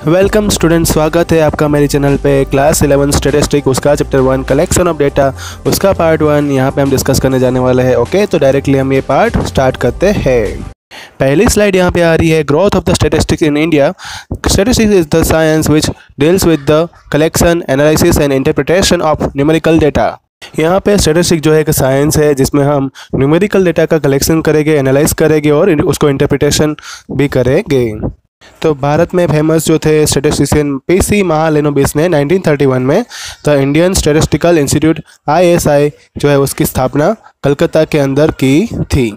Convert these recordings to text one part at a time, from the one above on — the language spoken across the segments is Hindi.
वेलकम स्टूडेंट, स्वागत है आपका मेरे चैनल पे। क्लास 11 स्टैटिस्टिक उसका चैप्टर 1 कलेक्शन ऑफ डेटा उसका पार्ट 1 यहाँ पे हम डिस्कस करने जाने वाले हैं। ओके, तो डायरेक्टली हम ये पार्ट स्टार्ट करते हैं। पहली स्लाइड यहाँ पे आ रही है, growth of the statistics in India. Statistics is the science which deals with the collection, analysis and interpretation of numerical data. यहाँ पे स्टैटिस्टिक जो है एक साइंस है जिसमें हम न्यूमेरिकल डेटा का कलेक्शन करेंगे, एनालाइज करेंगे और उसको इंटरप्रिटेशन भी करेंगे। तो भारत में फेमस जो थे स्टैटिस्टिशियन पीसी महालेनोबिस ने 1931 में the Indian statistical institute ISI जो है उसकी स्थापना कलकत्ता के अंदर की थी।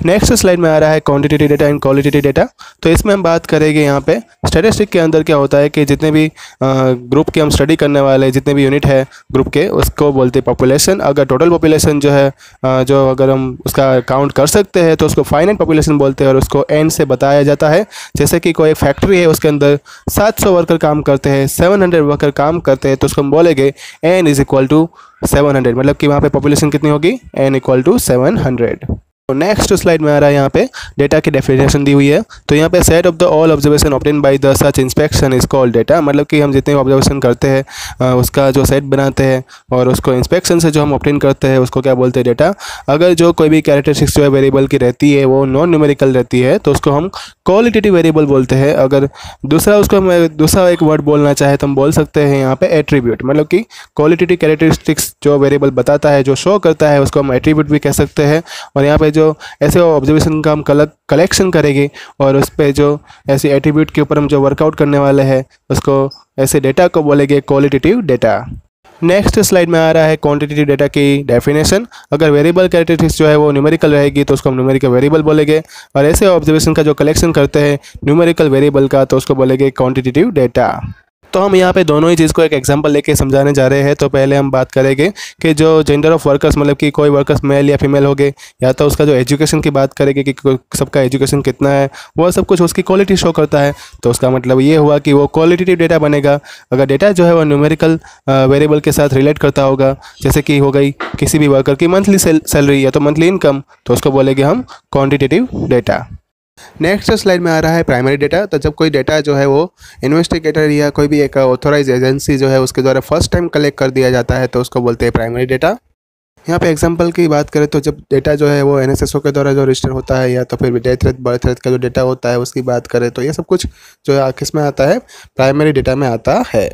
नेक्स्ट स्लाइड में आ रहा है quantitative data and qualitative data. तो इसमें हम बात करेंगे यहाँ पे स्टैटिस्टिक के अंदर क्या होता है कि जितने भी ग्रुप के हम स्टडी करने वाले जितने भी यूनिट है ग्रुप के उसको बोलते हैं पॉपुलेशन। अगर टोटल पॉपुलेशन जो है जो अगर हम उसका काउंट कर सकते हैं तो उसको फाइनाइट पॉपुलेशन बोलते हैं और उसको एन से बताया जाता है। जैसे कि कोई फैक्ट्री है उसके अंदर 700 वर्कर काम करते हैं, 700 वर्कर काम करते हैं तो उसको हम बोलेंगे n इज इक्वल टू 700, मतलब कि वहाँ पे पॉपुलेशन कितनी होगी, n इक्वल टू 700। तो नेक्स्ट स्लाइड में आ रहा है यहाँ पे डेटा की डेफिनेशन दी हुई है। तो यहाँ पे set of the all observation obtain by the such inspection is called data, मतलब कि हम जितने ऑब्जर्वेशन करते हैं उसका जो सेट बनाते हैं और उसको इंस्पेक्शन से जो हम ऑब्टेन करते हैं उसको क्या बोलते हैं, डेटा। अगर जो कोई भी कैरेक्टरिस्टिक्स जो है वेरिएबल की रहती है वो नॉन न्यूमेरिकल रहती है तो उसको हम क्वालिटेटिव वेरिएबल बोलते हैं। अगर दूसरा एक वर्ड बोलना चाहे तो हम बोल सकते हैं यहाँ पे एट्रीब्यूट, मतलब कि क्वालिटेटिव कैरेक्टरिस्टिक्स जो वेरिएबल बताता है, जो शो करता है, उसको हम एट्रीब्यूट भी कह सकते हैं। और यहाँ पे जो ऐसे ऑब्जर्वेशन का हम कलेक्शन करेंगे और उस पर जो ऐसे एट्रीब्यूट के ऊपर हम जो वर्कआउट करने वाले हैं उसको ऐसे डेटा को बोलेंगे क्वालिटेटिव डेटा। नेक्स्ट स्लाइड में आ रहा है क्वांटिटेटिव डेटा की डेफिनेशन। अगर वेरिएबल कैरेक्टरिस्टिक्स जो है वो न्यूमेरिकल रहेगी तो उसको हम न्यूमेरिकल वेरिएबल बोलेंगे और ऐसे ऑब्जर्वेशन का जो कलेक्शन करते हैं न्यूमेरिकल वेरिएबल का तो उसको बोलेंगे क्वांटिटेटिव डेटा। तो हम यहाँ पे दोनों ही चीज़ को एक एग्जांपल लेके समझाने जा रहे हैं। तो पहले हम बात करेंगे कि जो जेंडर ऑफ वर्कर्स, मतलब कि कोई वर्कर्स मेल या फीमेल हो गए, या तो उसका जो एजुकेशन की बात करेंगे कि सबका एजुकेशन कितना है, वो सब कुछ उसकी क्वालिटी शो करता है। तो उसका मतलब ये हुआ कि वो क्वालिटेटिव डेटा बनेगा। अगर डेटा जो है वो न्यूमेरिकल वेरिएबल के साथ रिलेट करता होगा, जैसे कि हो गई किसी भी वर्कर की मंथली सैलरी या तो मंथली इनकम, तो उसको बोलेंगे हम क्वान्टिटेटिव डेटा। नेक्स्ट स्लाइड में आ रहा है प्राइमरी डेटा। तो जब कोई डेटा जो है वो इन्वेस्टिगेटर या कोई भी एक ऑथोराइज एजेंसी जो है उसके द्वारा फर्स्ट टाइम कलेक्ट कर दिया जाता है तो उसको बोलते हैं प्राइमरी डेटा। यहाँ पे एग्जांपल की बात करें तो जब डेटा जो है वो NSSO के द्वारा जो रजिस्टर होता है या तो फिर डेथ रेट बर्थ रेट का जो डेटा होता है उसकी बात करें तो ये सब कुछ जो है किस में आता है, प्राइमरी डेटा में आता है।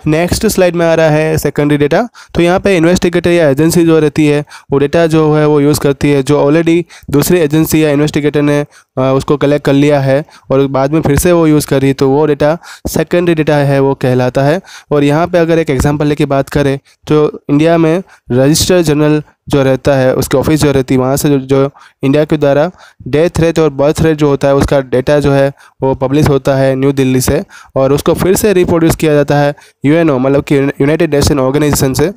नेक्स्ट स्लाइड में आ रहा है सेकेंडरी डेटा। तो यहाँ पे इन्वेस्टिगेटर या एजेंसी जो रहती है वो डेटा जो है वो यूज़ करती है जो ऑलरेडी दूसरी एजेंसी या इन्वेस्टिगेटर ने उसको कलेक्ट कर लिया है और बाद में फिर से वो यूज़ करी तो वो डेटा सेकेंडरी डेटा है, वो कहलाता है। और यहाँ पे अगर एक एग्जांपल लेके बात करें तो इंडिया में रजिस्टर जनरल जो रहता है उसकी ऑफिस जो रहती है वहाँ से जो इंडिया के द्वारा डेथ रेट और बर्थ रेट जो होता है उसका डेटा जो है वो पब्लिश होता है न्यू दिल्ली से और उसको फिर से रिप्रोड्यूस किया जाता है UNO, मतलब कि यूनाइटेड नेशन ऑर्गेनाइजेशन से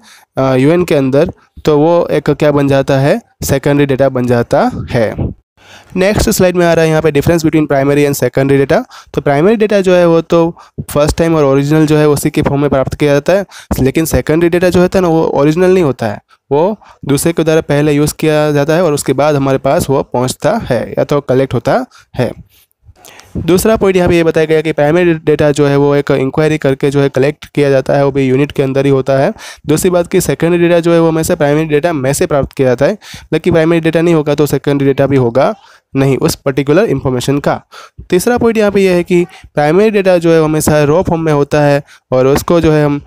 UN के अंदर। तो वो एक क्या बन जाता है, सेकेंडरी डेटा बन जाता है। नेक्स्ट स्लाइड में आ रहा है यहाँ पे difference between primary and secondary data. तो प्राइमरी डेटा जो है वो तो फर्स्ट टाइम और ओरिजिनल जो है उसी के फॉर्म में प्राप्त किया जाता है, लेकिन सेकेंडरी डेटा जो होता है ना वो ओरिजिनल नहीं होता है, वो दूसरे के द्वारा पहले यूज़ किया जाता है और उसके बाद हमारे पास वो पहुँचता है या तो कलेक्ट होता है। दूसरा पॉइंट यहाँ पे ये बताया गया कि प्राइमरी डेटा जो है वो एक इंक्वायरी करके जो है कलेक्ट किया जाता है, वो भी यूनिट के अंदर ही होता है। दूसरी बात कि सेकेंडरी डेटा जो है वो हमेशा प्राइमरी डेटा में से प्राप्त किया जाता है, लेकिन प्राइमरी डेटा नहीं होगा तो सेकेंडरी डेटा भी होगा नहीं उस पर्टिकुलर इन्फॉर्मेशन का। तीसरा पॉइंट यहाँ पे ये है कि प्राइमरी डेटा जो है हमेशा रॉ फॉर्म में होता है और उसको जो है हम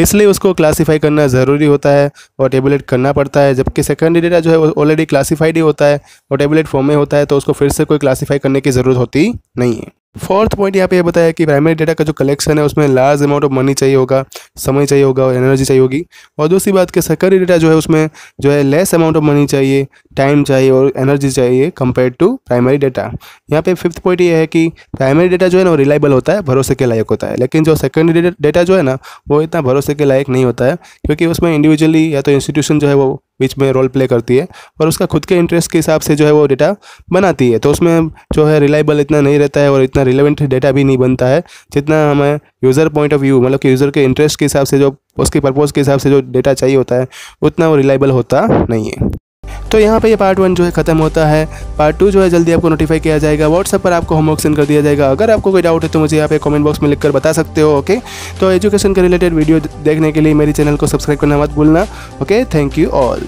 इसलिए उसको क्लासीफाई करना ज़रूरी होता है और टेबुलेट करना पड़ता है, जबकि सेकेंडरी डेटा जो है वो ऑलरेडी क्लासीफाइड ही होता है और टेबुलेट फॉर्म में होता है तो उसको फिर से कोई क्लासीफाई करने की ज़रूरत होती नहीं है। फोर्थ पॉइंट यहाँ पे ये बताया कि प्राइमरी डेटा का जो कलेक्शन है उसमें लार्ज अमाउंट ऑफ मनी चाहिए होगा, समय चाहिए होगा और एनर्जी चाहिए होगी। और दूसरी बात कि सेकेंडरी डेटा जो है उसमें जो है लेस अमाउंट ऑफ मनी चाहिए, टाइम चाहिए और एनर्जी चाहिए कंपेयर टू प्राइमरी डेटा। यहाँ पे फिफ्थ पॉइंट ये है कि प्राइमरी डेटा जो है ना वो रिलायबल होता है, भरोसे के लायक होता है, लेकिन जो सेकेंडरी डेटा जो है ना वो इतना भरोसे के लायक नहीं होता है क्योंकि उसमें इंडिविजुअली या तो इंस्टीट्यूशन जो है वो बीच में रोल प्ले करती है और उसका खुद के इंटरेस्ट के हिसाब से जो है वो डेटा बनाती है, तो उसमें जो है रिलायबल इतना नहीं रहता है और इतना रिलेवेंट डेटा भी नहीं बनता है जितना हमें यूज़र पॉइंट ऑफ व्यू, मतलब कि यूज़र के इंटरेस्ट के हिसाब से जो उसके पर्पज़ के हिसाब से जो डेटा चाहिए होता है उतना वो रिलायबल होता नहीं है। तो यहाँ पे ये पार्ट 1 जो है ख़त्म होता है। पार्ट 2 जो है जल्दी आपको नोटिफाई किया जाएगा, व्हाट्सएप पर आपको होमवर्क सेंड कर दिया जाएगा। अगर आपको कोई डाउट है तो मुझे यहाँ पे कमेंट बॉक्स में लिखकर बता सकते हो। ओके, तो एजुकेशन के रिलेटेड वीडियो देखने के लिए मेरे चैनल को सब्सक्राइब करना मत भूलना। Okay, thank you all.